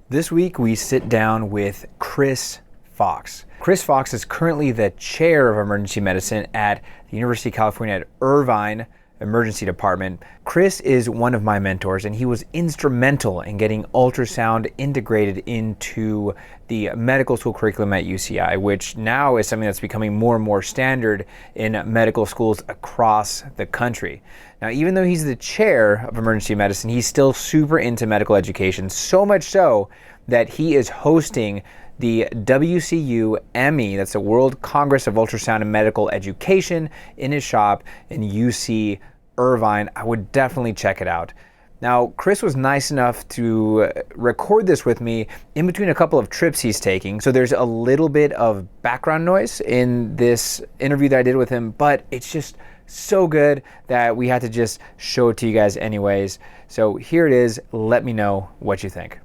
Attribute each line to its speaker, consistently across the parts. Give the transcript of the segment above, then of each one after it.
Speaker 1: This week we sit down with Chris Fox. Chris Fox is currently the chair of emergency medicine at the University of California at Irvine Emergency Department. Chris is one of my mentors, and he was instrumental in getting ultrasound integrated into the medical school curriculum at UCI, which now is something that's becoming more and more standard in medical schools across the country. Now, even though he's the chair of emergency medicine, he's still super into medical education, so much so that he is hosting the WCU Emmy, that's the World Congress of Ultrasound and Medical Education, in his shop in UC Irvine. I would definitely check it out. Now, Chris was nice enough to record this with me in between a couple of trips he's taking, so there's a little bit of background noise in this interview that I did with him, but it's just so good that we had to just show it to you guys anyways. So here it is. Let me know what you think.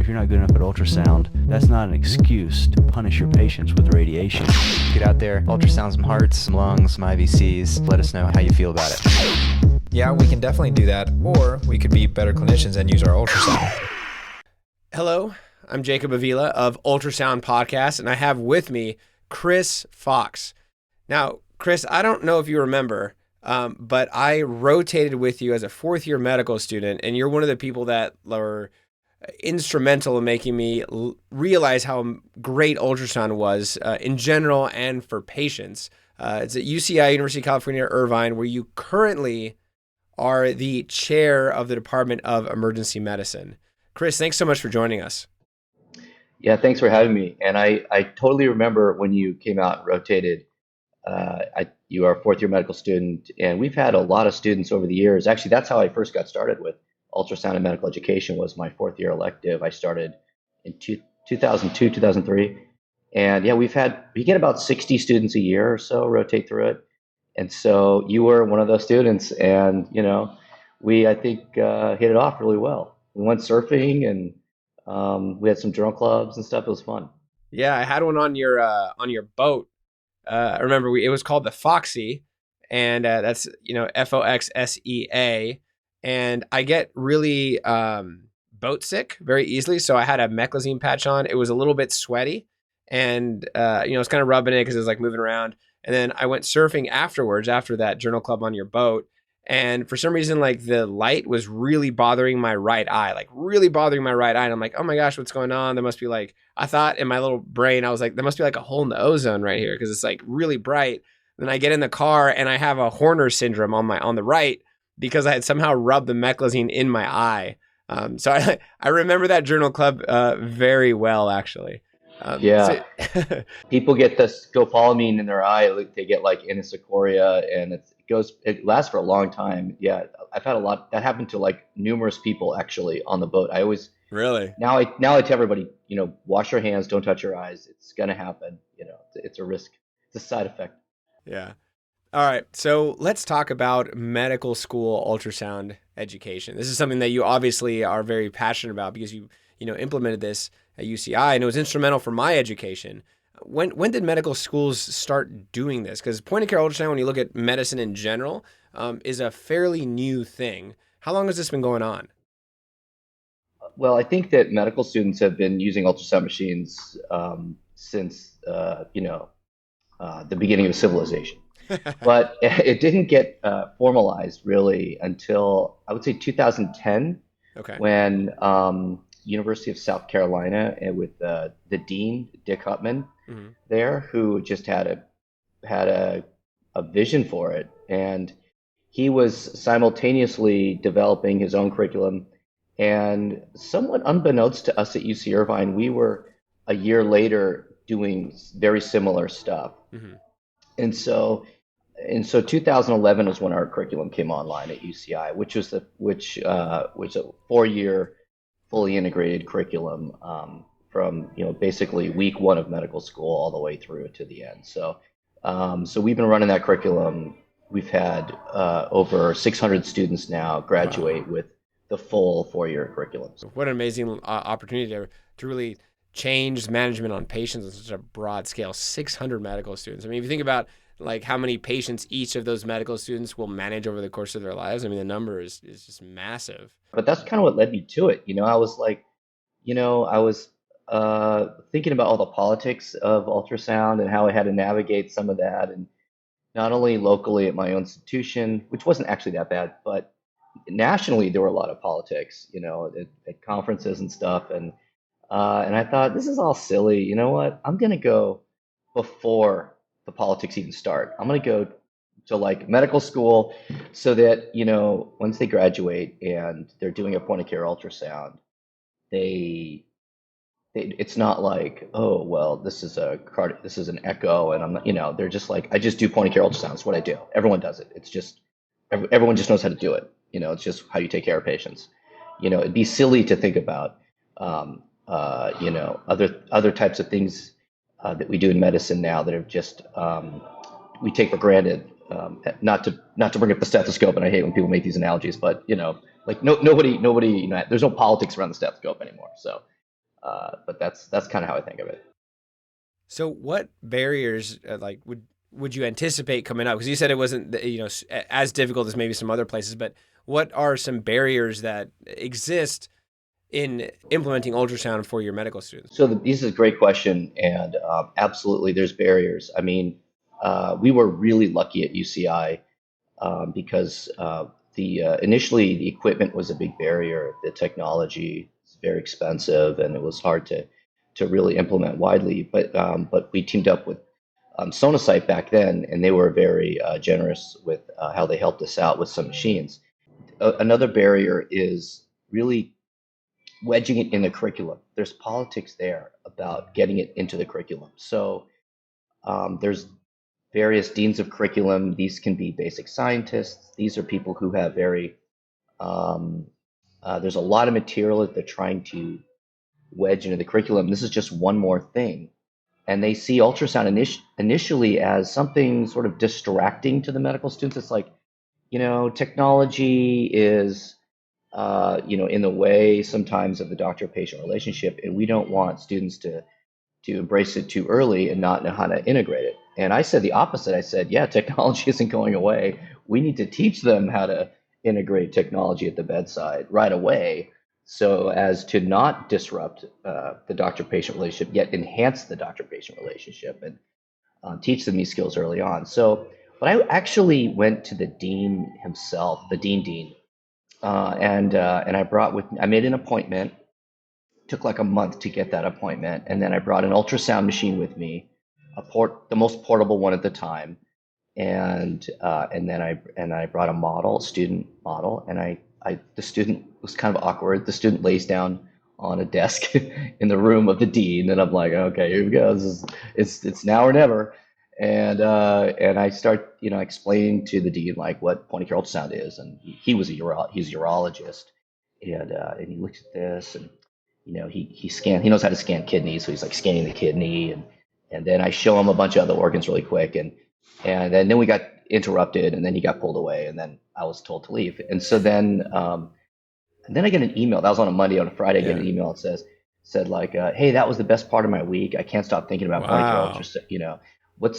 Speaker 2: If you're not good enough at ultrasound, that's not an excuse to punish your patients with radiation.
Speaker 3: Get out there, ultrasound some hearts, some lungs, some IVCs. Let us know how you feel about it.
Speaker 4: Yeah, we can definitely do that, or we could be better clinicians and use our ultrasound.
Speaker 5: Hello, I'm Jacob Avila of Ultrasound Podcast, and I have with me Chris Fox. Now, Chris, I don't know if you remember, but I rotated with you as a fourth-year medical student, and you're one of the people that were instrumental in making me realize how great ultrasound was in general and for patients. It's at UCI, University of California, Irvine, where you currently are the chair of the Department of Emergency Medicine. Chris, thanks so much for joining us.
Speaker 6: Yeah, thanks for having me. And I totally remember when you came out and rotated. You are a fourth-year medical student, and we've had a lot of students over the years. Actually, that's how I first got started with ultrasound and medical education. Was my fourth-year elective. I started in 2002, 2003. And yeah, we get about 60 students a year or so rotate through it. And so you were one of those students, and I think hit it off really well. We went surfing, and we had some journal clubs and stuff. It was fun.
Speaker 5: Yeah, I had one on your boat. I remember it was called the Foxy, and that's Foxsea. And I get really boat sick very easily, so I had a meclizine patch on. It was a little bit sweaty, and I was kind of rubbing it because it was like moving around. And then I went surfing afterwards, after that journal club on your boat. And for some reason, like the light was really bothering my right eye. And I'm like, oh my gosh, what's going on? There must be I thought in my little brain, I was like, there must be like a hole in the ozone right here because it's like really bright. Then I get in the car and I have a Horner syndrome on the right because I had somehow rubbed the meclizine in my eye. So I remember that journal club very well, actually.
Speaker 6: People get this scopolamine in their eye. They get like anisocoria, and it lasts for a long time. Yeah, I've had a lot that happened to like numerous people actually on the boat. I always
Speaker 5: really
Speaker 6: now I tell everybody, wash your hands, don't touch your eyes. It's gonna happen. It's a risk. It's a side effect.
Speaker 5: Yeah. All right. So let's talk about medical school ultrasound education. This is something that you obviously are very passionate about because you implemented this at UCI, and it was instrumental for my education. When did medical schools start doing this? Because point of care ultrasound, when you look at medicine in general, is a fairly new thing. How long has this been going on?
Speaker 6: Well, I think that medical students have been using ultrasound machines since the beginning of civilization. But it didn't get formalized really until I would say 2010, when University of South Carolina, and with the dean Dick Hutman there, who just had a vision for it, and he was simultaneously developing his own curriculum. And somewhat unbeknownst to us at UC Irvine, we were a year later doing very similar stuff. And so 2011 was when our curriculum came online at UCI, which was a 4-year fully integrated curriculum from basically week one of medical school all the way through to the end. So we've been running that curriculum. We've had over 600 students now graduate with the full 4-year curriculum.
Speaker 5: What an amazing opportunity to really change management on patients on such a broad scale. 600 medical students. I mean, if you think about like how many patients each of those medical students will manage over the course of their lives, I mean, the number is just massive.
Speaker 6: But that's kind of what led me to it. I was like, I was thinking about all the politics of ultrasound and how I had to navigate some of that, and not only locally at my own institution, which wasn't actually that bad, but nationally there were a lot of politics, at conferences and stuff, and I thought this is all silly. You know what? I'm gonna go before the politics even start. I'm gonna go to like medical school so that once they graduate and they're doing a point of care ultrasound, they it's not like, oh well, this is an echo, and I'm not, they're just like, I just do point of care ultrasound. It's what I do. Everyone does it. It's just everyone just knows how to do it. It's just how you take care of patients. It'd be silly to think about, other types of things that we do in medicine now that are just we take for granted. Not to bring up the stethoscope, and I hate when people make these analogies, but like nobody, there's no politics around the stethoscope anymore. So. But that's kind of how I think of it.
Speaker 5: So what barriers like would you anticipate coming up? Because you said it wasn't as difficult as maybe some other places, but what are some barriers that exist in implementing ultrasound for your medical students?
Speaker 6: So this is a great question, and absolutely, there's barriers. I mean, we were really lucky at UCI because initially the equipment was a big barrier. The technology is very expensive, and it was hard to really implement widely. But we teamed up with Sonosite back then, and they were very generous with how they helped us out with some machines. Another barrier is really wedging it in the curriculum. There's politics there about getting it into the curriculum. So there's various deans of curriculum. These can be basic scientists. These are people who have there's a lot of material that they're trying to wedge into the curriculum. This is just one more thing. And they see ultrasound initially as something sort of distracting to the medical students. It's like, technology is, in the way sometimes of the doctor-patient relationship, and we don't want students to embrace it too early and not know how to integrate it. And I said the opposite. I said, yeah, technology isn't going away. We need to teach them how to integrate technology at the bedside right away so as to not disrupt the doctor-patient relationship, yet enhance the doctor-patient relationship and teach them these skills early on. But I actually went to the dean himself, the dean, and I made an appointment. Took like a month to get that appointment, and then I brought an ultrasound machine with me, the most portable one at the time, and then I brought a student model, and the student was kind of awkward. The student lays down on a desk in the room of the dean, and I'm like, okay, here we go. It's now or never, and I start explaining to the dean like what point of care ultrasound is, and he's a urologist, and he looks at this and. He knows how to scan kidneys, so he's like scanning the kidney, and then I show him a bunch of other organs really quick, and then we got interrupted, and then he got pulled away, and then I was told to leave. And so then I get an email. That was on a Monday. On a Friday, I get an email that said like, hey, that was the best part of my week. I can't stop thinking about point of care ultrasound.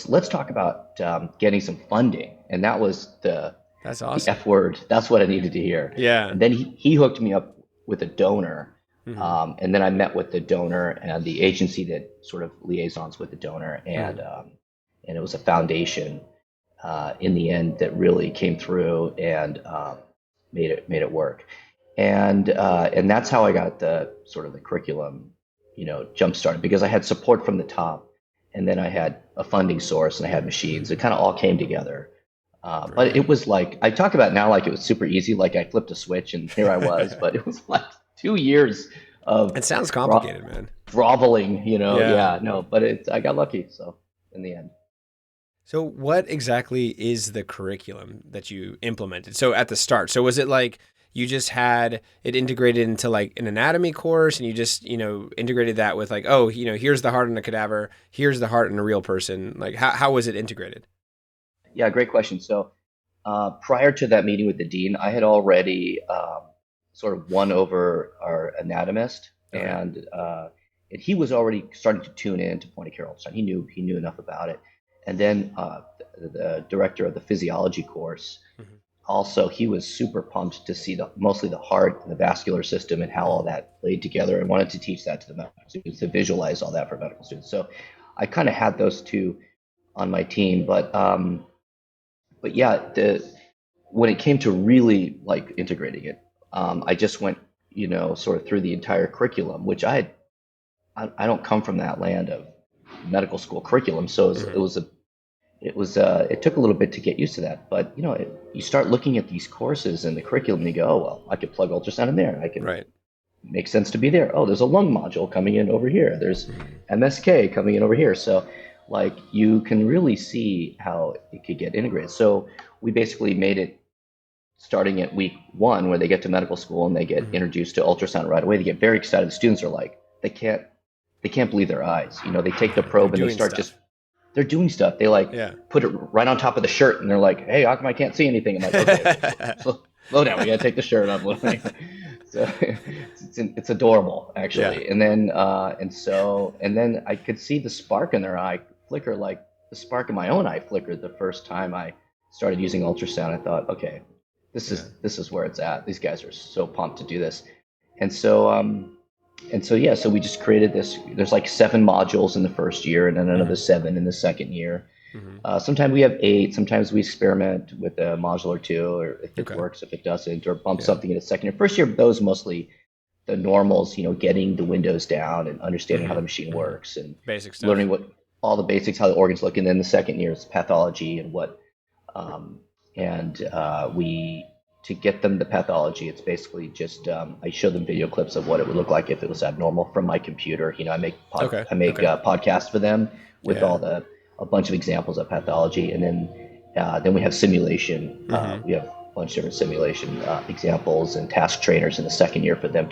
Speaker 6: Let's talk about getting some funding. And that was
Speaker 5: that's awesome.
Speaker 6: The F word. That's what I needed to hear.
Speaker 5: Yeah.
Speaker 6: And then he hooked me up with a donor. Mm-hmm. And then I met with the donor and the agency that sort of liaisons with the donor, and it was a foundation in the end that really came through and made it work, and that's how I got the sort of the curriculum, jump started, because I had support from the top, and then I had a funding source and I had machines. It kind of all came together. But it was like, I talk about it now like it was super easy, like I flipped a switch and here I was, but it was like 2 years of
Speaker 5: it sounds complicated, man.
Speaker 6: Groveling, but I got lucky. So in the end.
Speaker 5: So what exactly is the curriculum that you implemented? So at the start, so was it like you just had it integrated into like an anatomy course, and you just, integrated that with like, oh, here's the heart in a cadaver, here's the heart in a real person. Like how was it integrated?
Speaker 6: Yeah, great question. So prior to that meeting with the dean, I had already sort of won over our anatomist, okay. and he was already starting to tune in to point of care ultrasound. He knew enough about it. And then the director of the physiology course also he was super pumped to see mostly the heart and the vascular system and how all that played together, and wanted to teach that to the medical students, to visualize all that for medical students. So I kind of had those two on my team, but yeah, when it came to really like integrating it, I just went, sort of through the entire curriculum, which I don't come from that land of medical school curriculum, so it took a little bit to get used to that. But you start looking at these courses and the curriculum, and you go, oh well, I could plug ultrasound in there. I can
Speaker 5: Right.
Speaker 6: Make sense to be there. Oh, there's a lung module coming in over here. There's MSK coming in over here. So like you can really see how it could get integrated. So we basically made it starting at week 1, where they get to medical school and they get introduced to ultrasound right away. They get very excited. The students are like, they can't believe their eyes. They take the probe and they start they're doing stuff. They put it right on top of the shirt, and they're like, hey, how come I can't see anything? I'm like, okay, slow down. We got to take the shirt off. So it's adorable, actually.
Speaker 5: Yeah.
Speaker 6: And then and then I could see the spark in their eye flicker, like the spark in my own eye flickered the first time I started using ultrasound. I thought, okay, this is where it's at. These guys are so pumped to do this. So we just created this. There's like 7 modules in the first year, and then another 7 in the second year. Sometimes we have 8. Sometimes we experiment with a module or 2, or if it works, if it doesn't, or bump something in the second year. First year, those mostly the normals, getting the windows down and understanding how the machine works, and
Speaker 5: Basic stuff.
Speaker 6: learning what all the basics, how the organs look. And then the second year is pathology and we to get them the pathology. It's basically just I show them video clips of what it would look like if it was abnormal from my computer. I make podcasts for them with a bunch of examples of pathology, and then we have simulation. We have a bunch of different simulation examples and task trainers in the second year for them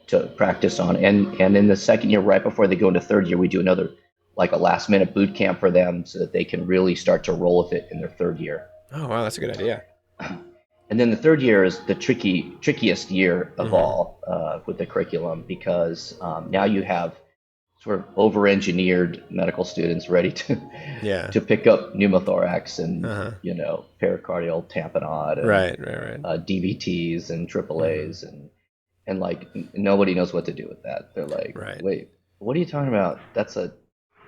Speaker 6: to practice on. And in the second year, right before they go into third year, we do another like a last minute boot camp for them so that they can really start to roll with it in their third year.
Speaker 5: Oh wow, that's a good idea.
Speaker 6: And then the third year is the trickiest year of all with the curriculum, because now you have sort of over-engineered medical students ready to pick up pneumothorax and pericardial tamponade and
Speaker 5: Right.
Speaker 6: DVTs and AAAs and like nobody knows what to do with that. They're like, wait, what are you talking about?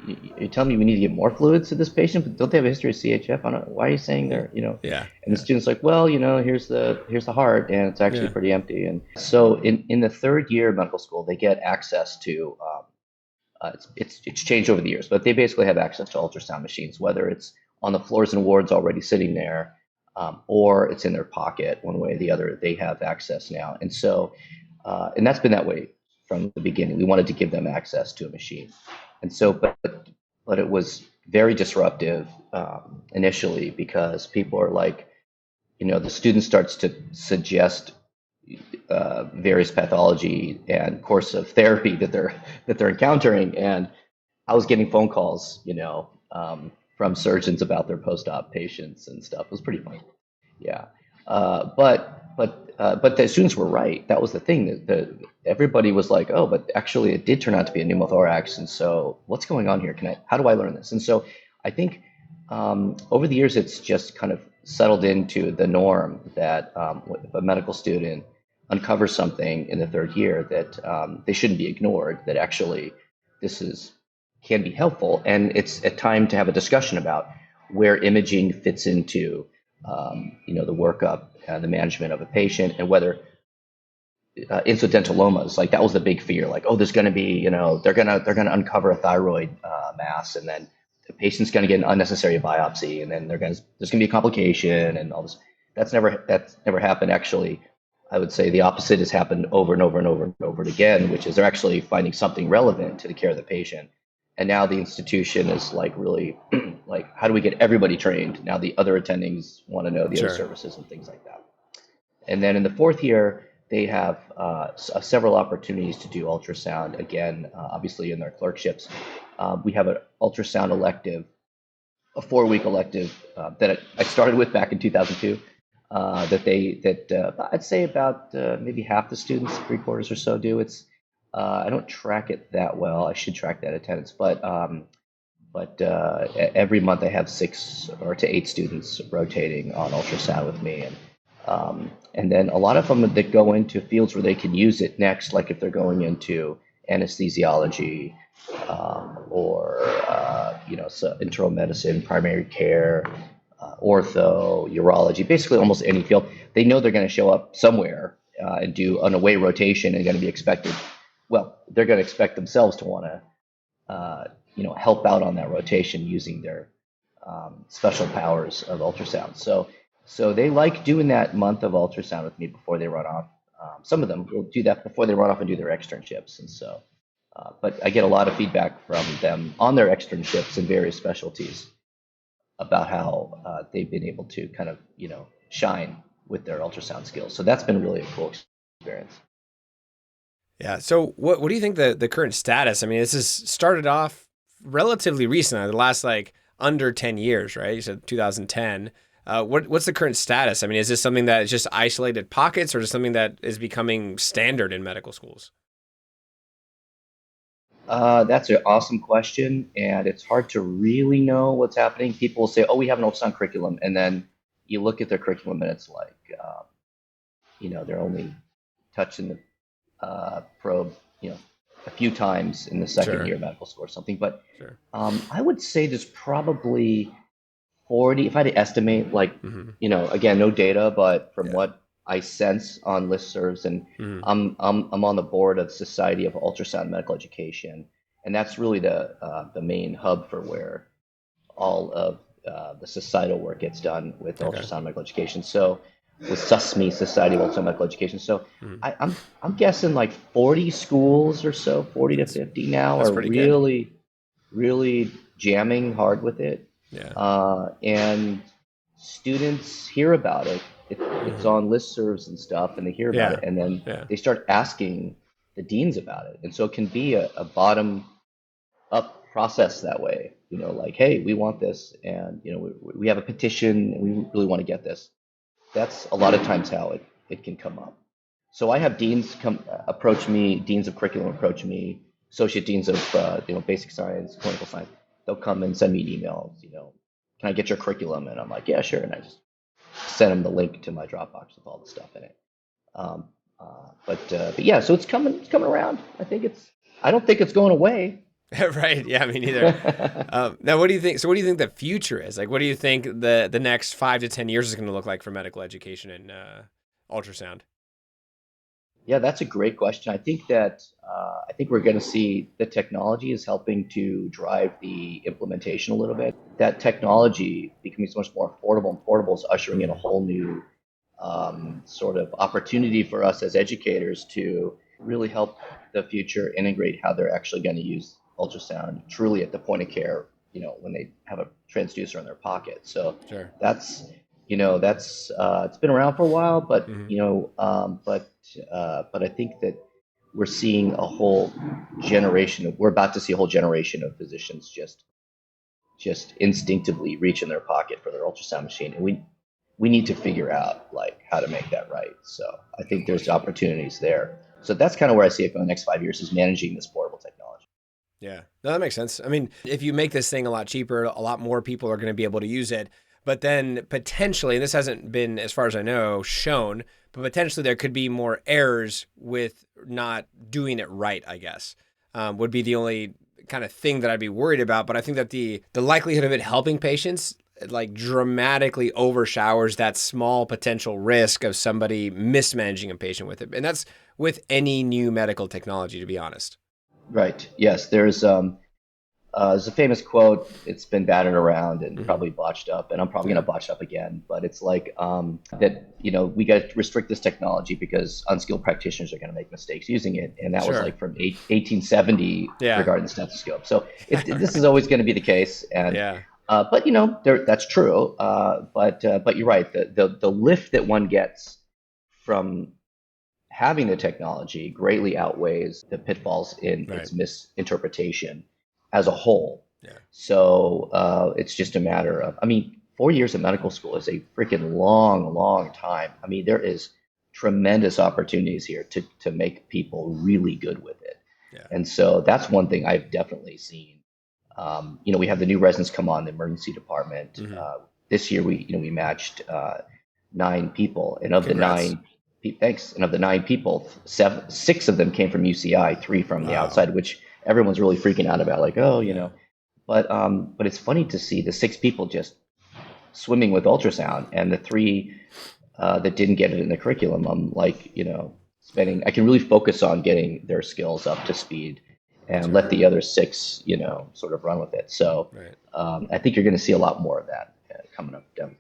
Speaker 6: You're telling me we need to get more fluids to this patient, but don't they have a history of CHF? Why are you saying they're,
Speaker 5: Yeah.
Speaker 6: And the student's like, well, here's the heart, and it's actually pretty empty. And so in the third year of medical school, they get access to, it's changed over the years, but they basically have access to ultrasound machines, whether it's on the floors and wards already sitting there, or it's in their pocket. One way or the other, they have access now. And so, and that's been that way from the beginning. We wanted to give them access to a machine. And so, but it was very disruptive initially, because people are like, the student starts to suggest various pathology and course of therapy that they're encountering, and I was getting phone calls, from surgeons about their post-op patients and stuff. It was pretty funny, yeah. But the students were right. That was the thing. That everybody was like, oh, but actually it did turn out to be a pneumothorax. And so what's going on here? How do I learn this? And so I think over the years, it's just kind of settled into the norm that if a medical student uncovers something in the third year, that they shouldn't be ignored, that actually can be helpful. And it's a time to have a discussion about where imaging fits into the workup, the management of a patient, and whether incidentalomas, like that was the big fear, like, oh, there's going to be, they're going to uncover a thyroid mass, and then the patient's going to get an unnecessary biopsy, and then there's going to be a complication and all this. That's never happened. Actually, I would say the opposite has happened over and over and over and over again, which is they're actually finding something relevant to the care of the patient. And now the institution is like really like, how do we get everybody trained? Now the other attendings want to know the other services and things like that. And then in the fourth year, they have several opportunities to do ultrasound again, obviously in their clerkships. We have an ultrasound elective, a 4-week elective that I started with back in 2002. I'd say about maybe half the students, 3/4 or so do. I don't track it that well. I should track that attendance, but every month I have 6 to 8 students rotating on ultrasound with me, And then a lot of them that go into fields where they can use it next, like if they're going into anesthesiology, or so internal medicine, primary care, ortho, urology, basically almost any field. They know they're going to show up somewhere and do an away rotation and going to be expected. Well, they're going to expect themselves to want to help out on that rotation using their special powers of ultrasound. So they like doing that month of ultrasound with me before they run off. Some of them will do that before they run off and do their externships. And so, but I get a lot of feedback from them on their externships in various specialties about how they've been able to kind of, shine with their ultrasound skills. So that's been really a cool experience.
Speaker 5: Yeah. So what do you think the current status? I mean, this has started off relatively recently, the last like under 10 years, right? You said 2010. What's the current status? I mean, is this something that is just isolated pockets, or is it something that is becoming standard in medical schools?
Speaker 6: That's an awesome question, and it's hard to really know what's happening. People will say, "Oh, we have an ultrasound curriculum," and then you look at their curriculum, and it's like, they're only touching the probe, a few times in the second
Speaker 5: Sure.
Speaker 6: year of medical school or something. But
Speaker 5: Sure.
Speaker 6: I would say there's probably 40, if I had to estimate, like, again, no data, but from what I sense on listservs, and I'm on the board of the Society of Ultrasound Medical Education, and that's really the main hub for where all of the societal work gets done with ultrasound medical education. So with SUSME, Society of Ultrasound Medical Education. So I'm guessing like 40 schools or so, 40 to 50 now,
Speaker 5: That's
Speaker 6: are
Speaker 5: pretty good.
Speaker 6: really, really jamming hard with it.
Speaker 5: Yeah.
Speaker 6: And students hear about it. It's on listservs and stuff, and they hear about it, and then they start asking the deans about it. And so it can be a bottom up process that way, like, hey, we want this, and we have a petition, and we really want to get this. That's a lot of times how it can come up. So I have deans approach me, deans of curriculum approach me, associate deans of basic science, clinical science. They'll come and send me emails, can I get your curriculum? And I'm like, yeah, sure. And I just send them the link to my Dropbox with all the stuff in it. But yeah, so it's coming around. I don't think it's going away.
Speaker 5: Right. Yeah, me neither. Now, what do you think? So what do you think the future is? Like, what do you think the next 5 to 10 years is going to look like for medical education and ultrasound?
Speaker 6: Yeah, that's a great question. I think we're going to see the technology is helping to drive the implementation a little bit. That technology becoming so much more affordable and portable is ushering in a whole new sort of opportunity for us as educators to really help the future integrate how they're actually going to use ultrasound truly at the point of care, when they have a transducer in their pocket. So
Speaker 5: Sure.
Speaker 6: that's it's been around for a while, but but I think that we're seeing we're about to see a whole generation of physicians just instinctively reach in their pocket for their ultrasound machine, and we need to figure out like how to make that right. So I think there's opportunities there. So that's kind of where I see it for the next 5 years, is managing this portable technology.
Speaker 5: Yeah, no, that makes sense. I mean, if you make this thing a lot cheaper, a lot more people are going to be able to use it. But then potentially, and this hasn't been, as far as I know, shown, but potentially there could be more errors with not doing it right, I guess, would be the only kind of thing that I'd be worried about. But I think that the likelihood of it helping patients like dramatically overshowers that small potential risk of somebody mismanaging a patient with it. And that's with any new medical technology, to be honest.
Speaker 6: Right. Yes. There's a famous quote. It's been batted around and probably botched up, and I'm probably going to botch up again. But it's like that. We got to restrict this technology because unskilled practitioners are going to make mistakes using it, and that was like from 1870 regarding the stethoscope. So this is always going to be the case. And but that's true. But you're right. The lift that one gets from having the technology greatly outweighs the pitfalls in its misinterpretation as a whole.
Speaker 5: Yeah.
Speaker 6: So it's just a matter of, 4 years of medical school is a freaking long, long time. There is tremendous opportunities here to make people really good with it.
Speaker 5: Yeah.
Speaker 6: And so that's one thing I've definitely seen. We have the new residents come on the emergency department. This year we matched 9 people, and of
Speaker 5: Congrats.
Speaker 6: the 9, thanks, and of the 9 people, 6 of them came from UCI, 3 from the
Speaker 5: Wow.
Speaker 6: outside, which everyone's really freaking out about, like, oh, you
Speaker 5: Yeah.
Speaker 6: know, but it's funny to see the 6 people just swimming with ultrasound, and the 3 that didn't get it in the curriculum. I'm like, you know, I can really focus on getting their skills up to speed and let the other 6, you know, sort of run with it. So
Speaker 5: Right.
Speaker 6: I think you're going to see a lot more of that coming up down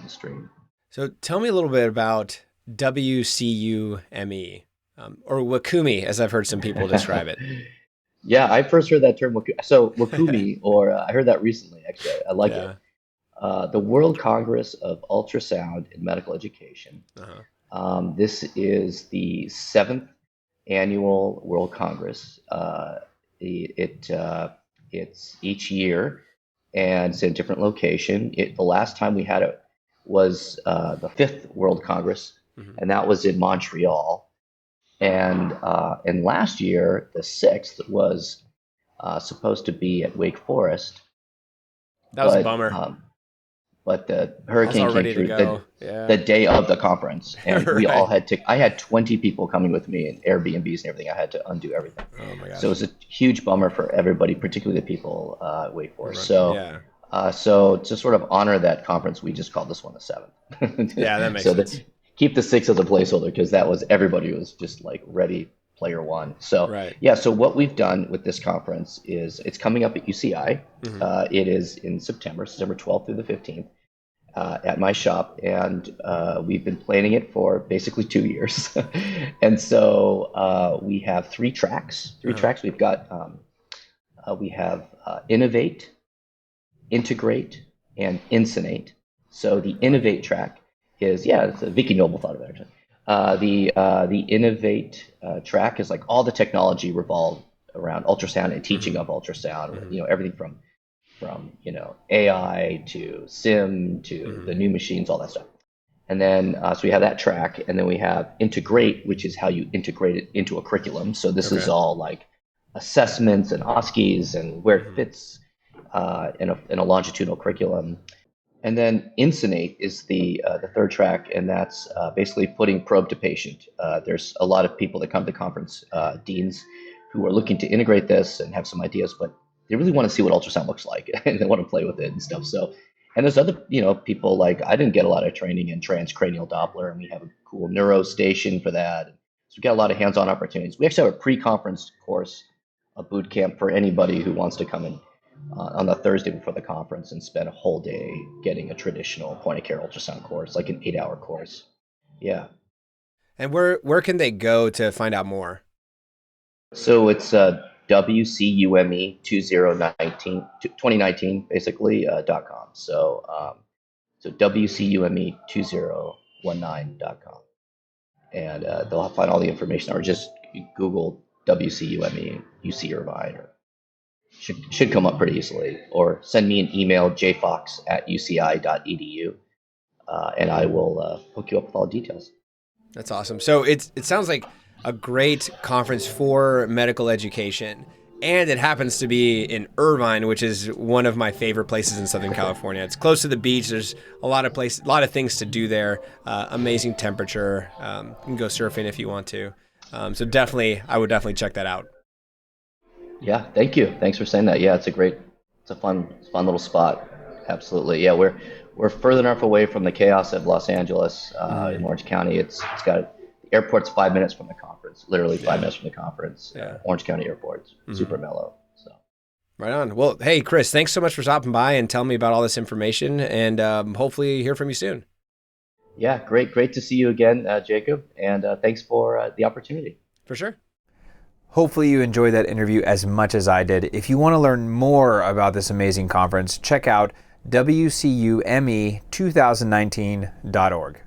Speaker 6: the stream.
Speaker 5: So tell me a little bit about WCUME, or Wakumi, as I've heard some people describe it.
Speaker 6: Yeah, I first heard that term. So Wakumi, or I heard that recently, actually. I like
Speaker 5: Yeah.
Speaker 6: it. The World Congress of Ultrasound in Medical Education.
Speaker 5: Uh-huh.
Speaker 6: This is the 7th annual World Congress. It's each year, and it's in a different location. The last time we had it was the 5th World Congress,
Speaker 5: Mhm.
Speaker 6: and that was in Montreal. And last year, the 6th was supposed to be at Wake Forest,
Speaker 5: That was a
Speaker 6: but
Speaker 5: bummer.
Speaker 6: but the
Speaker 5: I was all
Speaker 6: hurricane
Speaker 5: ready
Speaker 6: came
Speaker 5: to
Speaker 6: through
Speaker 5: go. Yeah.
Speaker 6: the day of the conference, and we all
Speaker 5: Right.
Speaker 6: I had 20 people coming with me, and Airbnbs and everything. I had to undo everything.
Speaker 5: Oh my gosh.
Speaker 6: So it was a huge bummer for everybody, particularly the people at Wake Forest.
Speaker 5: Yeah.
Speaker 6: So to sort of honor that conference, we just called this one the 7th.
Speaker 5: Yeah, that makes
Speaker 6: So
Speaker 5: sense.
Speaker 6: keep the 6 as a placeholder, because everybody was just like ready player one. So
Speaker 5: Right.
Speaker 6: yeah, so what we've done with this conference is it's coming up at UCI.
Speaker 5: Mhm.
Speaker 6: It is in September 12th through the 15th. At my shop, and we've been planning it for basically 2 years. And so we have 3 tracks. We've got we have innovate, integrate, and incinate. So the innovate track is, it's Vicky Noble thought of it actually. The innovate track is like all the technology revolved around ultrasound and teaching of ultrasound. You know, everything from you know, AI to sim to the new machines, all that stuff. And then so we have that track, and then we have integrate, which is how you integrate it into a curriculum. So this is all like assessments and OSCEs and where it fits in a longitudinal curriculum. And then incinate is the 3rd track, and that's basically putting probe to patient. There's a lot of people that come to conference, deans, who are looking to integrate this and have some ideas, but they really want to see what ultrasound looks like, and they want to play with it and stuff. So, and there's other, you know, people like, I didn't get a lot of training in transcranial Doppler, and we have a cool neuro station for that. So we got a lot of hands-on opportunities. We actually have a pre-conference course, a boot camp for anybody who wants to come in on the Thursday before the conference and spend a whole day getting a traditional point-of-care ultrasound course, like an 8-hour course. Yeah.
Speaker 5: And where can they go to find out more?
Speaker 6: So it's WCUME 2019 basically .com. So WCUME 2019.com, and they'll find all the information, or just Google WCUME UC Irvine, or should come up pretty easily, or send me an email, jfox@uci.edu, and I will hook you up with all the details.
Speaker 5: That's awesome. So it sounds like a great conference for medical education, and it happens to be in Irvine, which is one of my favorite places in Southern California. It's close to the beach. There's a lot of things to do there. Amazing temperature. You can go surfing if you want to. So definitely, I would definitely check that out.
Speaker 6: Yeah, thank you. Thanks for saying that. Yeah, it's a fun little spot. Absolutely. Yeah, we're further enough away from the chaos of Los Angeles in Orange County. It's got the airport's 5 minutes from the conference, literally 5 minutes from the conference. Orange County Airport, super mellow. So.
Speaker 5: Right on. Well, hey, Chris, thanks so much for stopping by and telling me about all this information, and hopefully hear from you soon.
Speaker 6: Yeah, great to see you again, Jacob, and thanks for the opportunity.
Speaker 5: For sure.
Speaker 1: Hopefully you enjoyed that interview as much as I did. If you want to learn more about this amazing conference, check out WCUME2019.org.